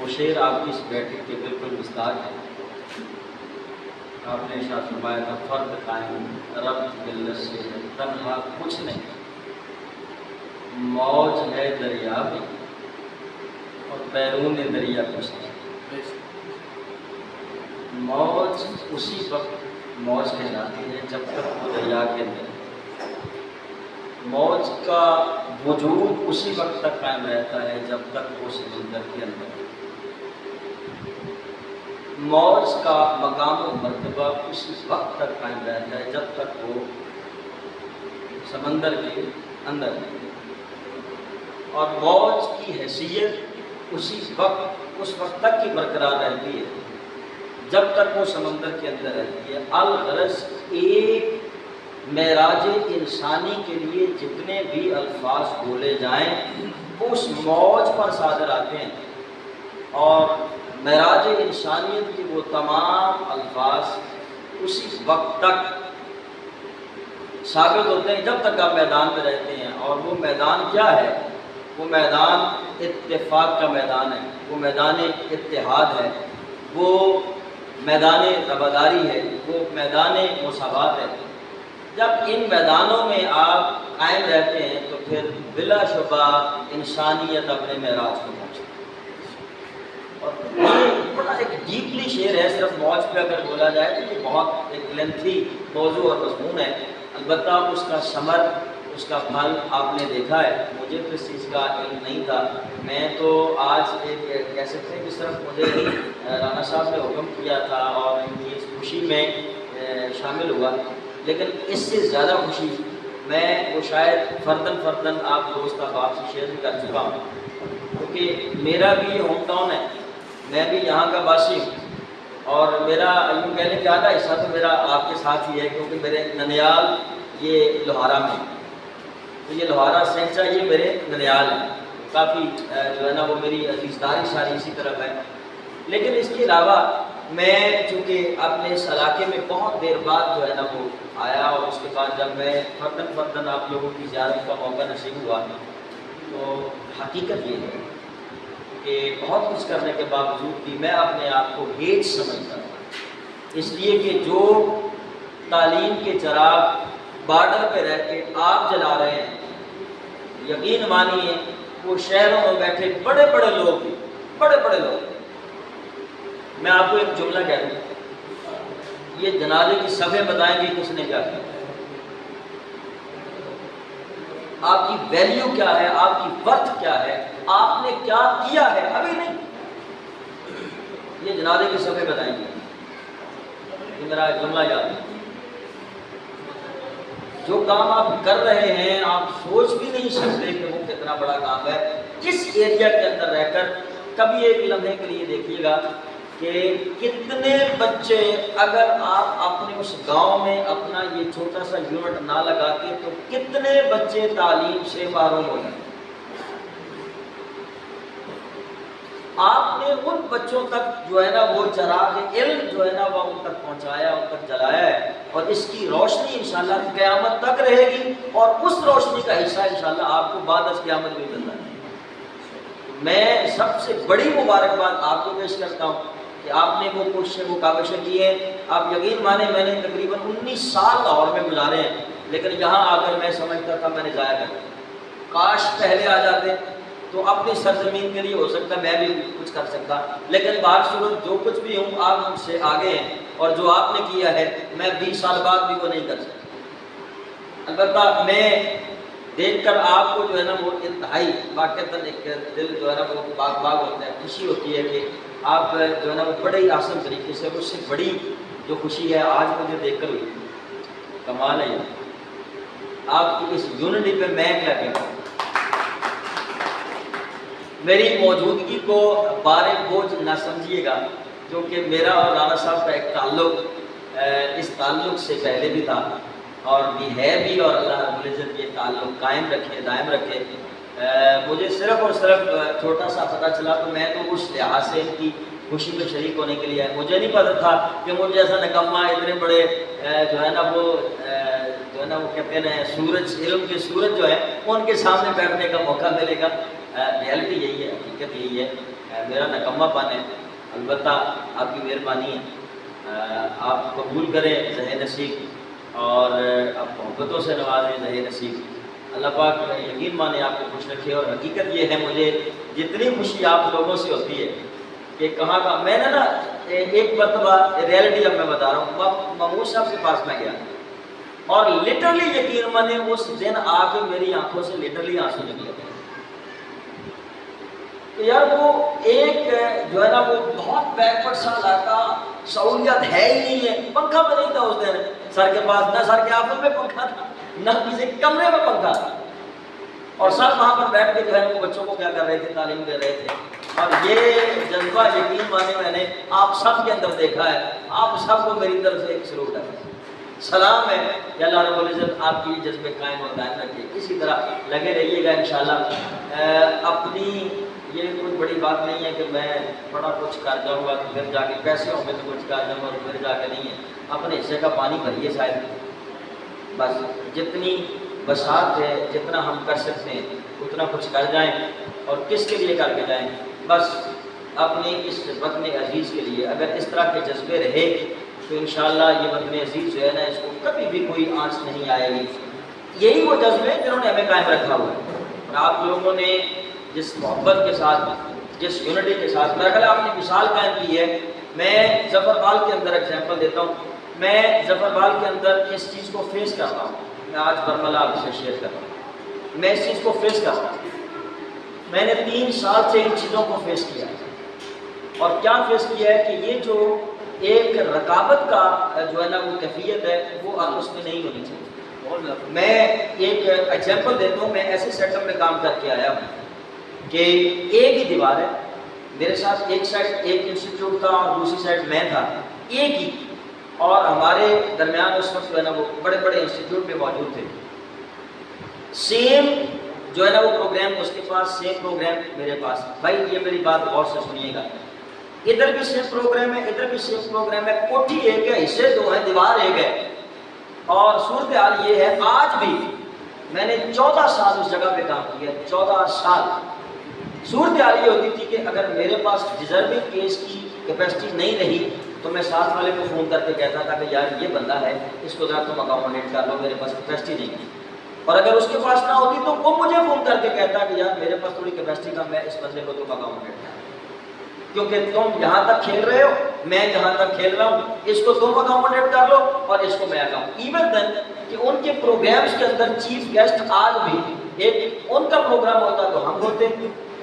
وہ شعر آپ کی اس بیٹھک کے بالکل مستاق ہے۔ آپ نے ارشاد فرمایا تھا فرد قائم رب ملت سے ہے تنہا کچھ نہیں، موج ہے دریا میں اور بیرون دریا کچھ نہیں۔ موج اسی وقت موج کہلاتی ہے جب تک وہ دریا کے اندر ہے، موج کا وجود اسی وقت تک قائم رہتا ہے جب تک وہ سمندر کے اندر ہے، موج کا مقام و مرتبہ اسی وقت تک قائم رہتا ہے جب تک وہ سمندر کے اندر ہے، اور موج کی حیثیت اسی وقت اس وقت تک کی برقرار رہتی ہے جب تک وہ سمندر کے اندر رہتی ہے۔ الغرض ایک معراج انسانی کے لیے جتنے بھی الفاظ بولے جائیں وہ اس موج پر صادر آتے ہیں، اور معراج انسانیت کے وہ تمام الفاظ اسی وقت تک ثابت ہوتے ہیں جب تک آپ میدان میں رہتے ہیں۔ اور وہ میدان کیا ہے؟ وہ میدان اتفاق کا میدان ہے، وہ میدان اتحاد ہے، وہ میدان رواداری ہے، وہ میدان مساوات ہے۔ جب ان میدانوں میں آپ قائم رہتے ہیں تو پھر بلا شبہ انسانیت اپنے معراج کو پہنچتی ہے۔ اور یہ بڑا ایک ڈیپلی شعر ہے، صرف موج پہ اگر بولا جائے تو یہ بہت ایک لینتھی موضوع اور مضمون ہے، البتہ اس کا ثمر، اس کا پھل آپ نے دیکھا ہے۔ مجھے تو اس چیز کا علم نہیں تھا، میں تو آج ایک کہہ سکتے ہیں کہ صرف مجھے رانا صاحب نے حکم کیا تھا اور ان کی اس خوشی میں شامل ہوا، لیکن اس سے زیادہ خوشی میں وہ شاید فردن آپ دوست احباب سے شیئر بھی کر چکا ہوں، کیونکہ میرا بھی یہ ہوم ٹاؤن ہے، میں بھی یہاں کا باسی ہوں، اور میرا یوں کہنے کا آدھا حصہ تو میرا آپ کے ساتھ ہی ہے، کیونکہ میرے ننیال یہ لوہارا میں، تو یہ لوہارا سینچا یہ میرے ننیال ہیں، کافی جو ہے نا وہ میری عزیزداری ساری اسی طرف ہے۔ لیکن اس کے علاوہ میں چونکہ اپنے اس علاقے میں بہت دیر بعد جو ہے نا وہ آیا، اور اس کے بعد جب میں فردن آپ لوگوں کی زیارت کا موقع نصیب ہوا تو حقیقت یہ ہے کہ بہت کچھ کرنے کے باوجود بھی میں اپنے آپ کو ہیج سمجھتا ہوں، اس لیے کہ جو تعلیم کے چراغ بارڈر پہ رہ کے آپ جلا رہے ہیں، یقین مانیے وہ شہروں میں بیٹھے بڑے بڑے لوگ بھی، بڑے بڑے لوگ، میں آپ کو ایک جملہ کہہ دوں، یہ جنازے کی صفحے بتائیں گے کس نے کیا کیا، آپ کی ویلیو کیا ہے، آپ کی ورتھ کیا ہے، آپ نے کیا کیا ہے، ابھی نہیں، یہ جنازے کی صفحے بتائیں گے۔ یہ میرا جملہ یاد ہے، جو کام آپ کر رہے ہیں آپ سوچ بھی نہیں سکتے کہ وہ کتنا بڑا کام ہے۔ اس ایریا کے اندر رہ کر کبھی ایک لمحے کے لیے دیکھیے گا کہ کتنے بچے، اگر آپ اپنے اس گاؤں میں اپنا یہ چھوٹا سا یونٹ نہ لگاتے تو کتنے بچے تعلیم سے محروم ہو جائیں۔ آپ نے ان بچوں تک جو ہے نا وہ چراغ علم جو ہے نا وہ ان تک پہنچایا، ان تک جلایا ہے، اور اس کی روشنی انشاءاللہ قیامت تک رہے گی، اور اس روشنی کا حصہ انشاءاللہ آپ کو بعد از قیامت بھی ملتا ہے۔ میں سب سے بڑی مبارکباد آپ کو پیش کرتا ہوں کہ آپ نے وہ کوششیں، وہ کاوشیں کی ہیں۔ آپ یقین مانیں میں نے تقریباً 19 سال لاہور میں گزارے ہیں، لیکن یہاں آ کر میں سمجھتا تھا میں نے ضائع کر دیا، کاش پہلے آ جاتے تو اپنی سرزمین کے لیے ہو سکتا میں بھی کچھ کر سکتا، لیکن بہر صورت جو کچھ بھی ہوں آپ مجھ سے آگے ہیں، اور جو آپ نے کیا ہے میں 20 سال بعد بھی وہ نہیں کر سکتا۔ البتہ میں دیکھ کر آپ کو جو ہے نا وہ انتہائی واقعتاً ایک دل جو ہے نا وہ باغ ہوتا ہے، خوشی ہوتی ہے کہ آپ جو ہے نا وہ بڑے ہی آسان طریقے سے، اس سے بڑی جو خوشی ہے آج مجھے دیکھ کر ہوئی، کمال ہے آپ کی اس یونٹی پہ میں کیا کہتا ہوں۔ میری موجودگی کو بارے بوجھ نہ سمجھیے گا، کیونکہ میرا اور رانا صاحب کا ایک تعلق اس تعلق سے پہلے بھی تھا اور بھی ہے بھی، اور اللہ رب العزت یہ تعلق قائم رکھے، دائم رکھے۔ مجھے صرف اور صرف چھوٹا سا پتہ چلا تو میں تو اس لحاظ سے ان کی خوشی میں شریک ہونے کے لیے ہے۔ مجھے نہیں پتہ تھا کہ مجھے ایسا نکمہ اتنے بڑے جو ہے نا وہ کہتے ہیں سورج، علم کے سورج جو ہے ان کے سامنے بیٹھنے کا موقع ملے گا۔ ریالٹی یہی ہے، حقیقت یہی ہے. میرا نکما پن ہے، البتہ آپ کی مہربانی ہے، آپ قبول کریں ذہن نصیب اور آپ محبتوں سے نوازیں ذہن نصیب. اللہ پاک یقین مانے آپ کو خوش رکھے. اور حقیقت یہ ہے مجھے جتنی خوشی آپ لوگوں سے ہوتی ہے کہ کہاں کا میں نے نا ایک مرتبہ ریالٹی اب میں بتا رہا ہوں، محمود صاحب کے پاس میں گیا اور لٹرلی یقین مانے اس دن آ کے میری آنکھوں سے لٹرلی آنسو نکلے کہ یار وہ ایک جو ہے نا وہ بہت بیکورڈ سا علاقہ، سہولیات ہے ہی نہیں ہے. پنکھا بھی نہیں تھا اس دن سر کے پاس، نہ سر کے آفس میں پنکھا تھا نہ کسی کمرے میں پنکھا تھا. اور سر وہاں پر بیٹھ کے جو ہے وہ بچوں کو کیا کر رہے تھے، تعلیم دے رہے تھے. اور یہ جذبہ یقین مانے میں نے آپ سب کے اندر دیکھا ہے. آپ سب کو میری طرف سے ایک سلوٹ ہے، سلام ہے کہ اللہ رب العزت آپ کی جذبے قائم اور دائم رکھے. اسی طرح لگے رہیے گا انشاءاللہ. اپنی یہ کوئی بڑی بات نہیں ہے کہ میں بڑا کچھ کر جاؤں گا تو پھر جا کے پیسے ہوں گے تو کچھ کر جاؤں گا تو پھر جا کے نہیں ہے. اپنے حصے کا پانی بھریے شاید، بس جتنی بساط ہے جتنا ہم کر سکتے ہیں اتنا کچھ کر جائیں. اور کس کے لیے کر کے جائیں؟ بس اپنے اس وطن عزیز کے لیے. اگر اس طرح کے جذبے رہے تو انشاءاللہ یہ وطن عزیز جو ہے نا اس کو کبھی بھی کوئی آنچ نہیں آئے گی. یہی وہ جذبے جنہوں نے ہمیں قائم رکھا ہوا ہے. اور آپ لوگوں نے جس محبت کے ساتھ، جس یونٹی کے ساتھ میرا خیال آپ نے مثال قائم کی ہے. میں ظفر بال کے اندر ایگزامپل دیتا ہوں. میں ظفر بال کے اندر اس چیز کو فیس کرتا ہوں. میں آج برملا آپ سے شیئر کرتا ہوں. میں اس چیز کو فیس کرتا ہوں. میں نے 3 سال سے ان چیزوں کو فیس کیا. اور کیا فیس کیا ہے کہ یہ جو ایک رقابت کا جو ہے نا وہ کیفیت ہے وہ اس میں نہیں ہونی چاہیے. میں ایک ایگزامپل دیتا ہوں. میں ایسے سیٹ اپ میں کام کر کے آیا ہوں کہ ایک ہی دیوار ہے میرے ساتھ، ایک سائڈ ایک انسٹیٹیوٹ تھا اور دوسری سائڈ میں تھا، ایک ہی. اور ہمارے درمیان اس وقت جو ہے نا وہ بڑے بڑے انسٹیٹیوٹ میں موجود تھے. سیم جو ہے نا وہ پروگرام اس کے پاس، سیم پروگرام میرے پاس. بھائی یہ میری بات غور سے سنیے گا. ادھر بھی سیم پروگرام ہے، ادھر بھی سیم پروگرام ہے. کوٹھی ایک ہے، حصے 2 ہیں، دیوار ایک ہے. اور صورتحال یہ ہے آج بھی میں نے 14 سال اس جگہ پہ کام کیا، 14 سال. صورتحال یہ ہوتی تھی کہ اگر میرے پاس ڈیزرونگ کیس کی کیپیسٹی نہیں رہی تو میں ساتھ والے کو فون کر کے کہتا تھا کہ یار یہ بندہ ہے، اس کو ذرا تم اکاموڈیٹ کر لو، میرے پاس کیپیسٹی نہیں ہے. اور اگر اس کے پاس نہ ہوتی تو وہ مجھے فون کر کے کہتا کہ یار میرے پاس تھوڑی کیپیسٹی کم ہے، اس بندے کو تم اکاموڈیٹ کر لو، کیونکہ تم یہاں تک کھیل رہے ہو، میں یہاں تک کھیل رہا ہوں، اس کو تم اکاموڈیٹ کر لو اور اس کو میں اکاموڈیٹ. ایون دین کہ ان کے پروگرامز کے اندر چیف گیسٹ آج بھی ایک ان کا پروگرام ہوتا تو ہم ہوتے،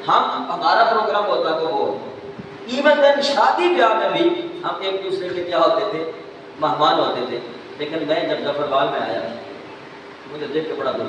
ہمارا پروگرام ہوتا تو وہ ہوتے. ایون دین شادی بیاہ میں بھی ہم ایک دوسرے کے کیا ہوتے تھے، مہمان ہوتے تھے. لیکن میں جب ظفر بال میں آیا مجھے دیکھ کے بڑا دل.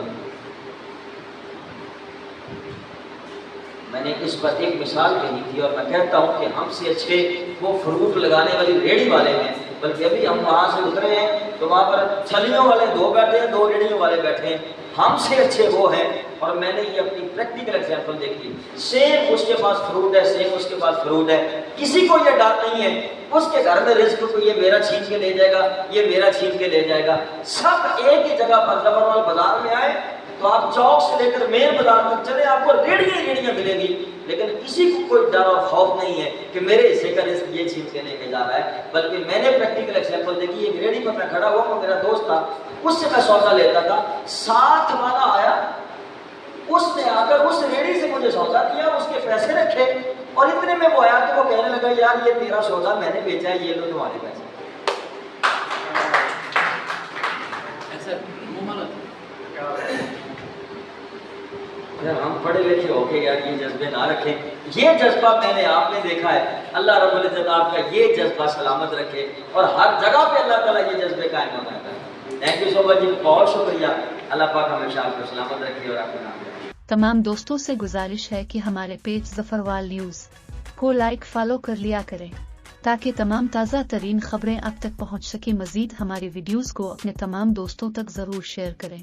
میں نے اس پر ایک مثال کہی تھی اور میں کہتا ہوں کہ ہم سے اچھے وہ فروٹ لگانے والی ریڑھی والے ہیں، بلکہ ابھی ہم وہاں سے اترے ہیں تو وہاں پر چھلیوں والے 2 بیٹھے ہیں، 2 ریڑھیوں والے بیٹھے ہیں. ہم سے اچھے وہ ہیں. اور میں نے یہ اپنی پریکٹیکل ایگزامپل دیکھی. سیم اس کے پاس فروٹ ہے، سیم اس کے پاس فروٹ ہے. کسی کو یہ ڈر نہیں ہے اس کے گھر میں رزق کو یہ میرا چھین کے لے جائے گا، یہ میرا چھین کے لے جائے گا. سب ایک ہی جگہ پر ظفر بال بازار میں آئے تو آپ چوک سے لے کر مین بازار تک چلے، آپ کو ریڑھیاں ریڑھیاں ملیں گی. لیکن کسی کو کوئی ڈر اور خوف نہیں ہے کہ میرے حصے کا رزق یہ چھین کے لے کے جا رہا ہے. بلکہ میں نے پریکٹیکل ایگزامپل دیکھی. ایک ریڑھی پر میں کھڑا ہوا، وہ میرا دوست تھا، اس سے میں سودا لیتا تھا. ساتھ والا آیا، اس نے آ کر اس ریڑھی سے مجھے سودا دیا، اس کے پیسے رکھے اور اتنے میں وہ آیا کہ وہ کہنے لگا یار یہ تیرا سودا میں نے بیچا ہے، یہ لو تمہارے پیسے. ہم پڑھے لکھے ہو کے یار یہ جذبے نہ رکھیں. یہ جذبہ میں نے آپ نے دیکھا ہے. اللہ رب العزت آپ کا یہ جذبہ سلامت رکھے اور ہر جگہ پہ اللہ تعالیٰ یہ جذبے قائم ہوتا ہے. تھینک یو سو مچ جی، بہت شکریہ. اللہ پاک ہمیشہ آپ کو سلامت رکھے اور آپ کو نام دے. تمام دوستوں سے گزارش ہے کہ ہمارے پیج ظفروال نیوز کو لائک فالو کر لیا کریں تاکہ تمام تازہ ترین خبریں آپ تک پہنچ سکیں. مزید ہماری ویڈیوز کو اپنے تمام دوستوں تک ضرور شیئر کریں.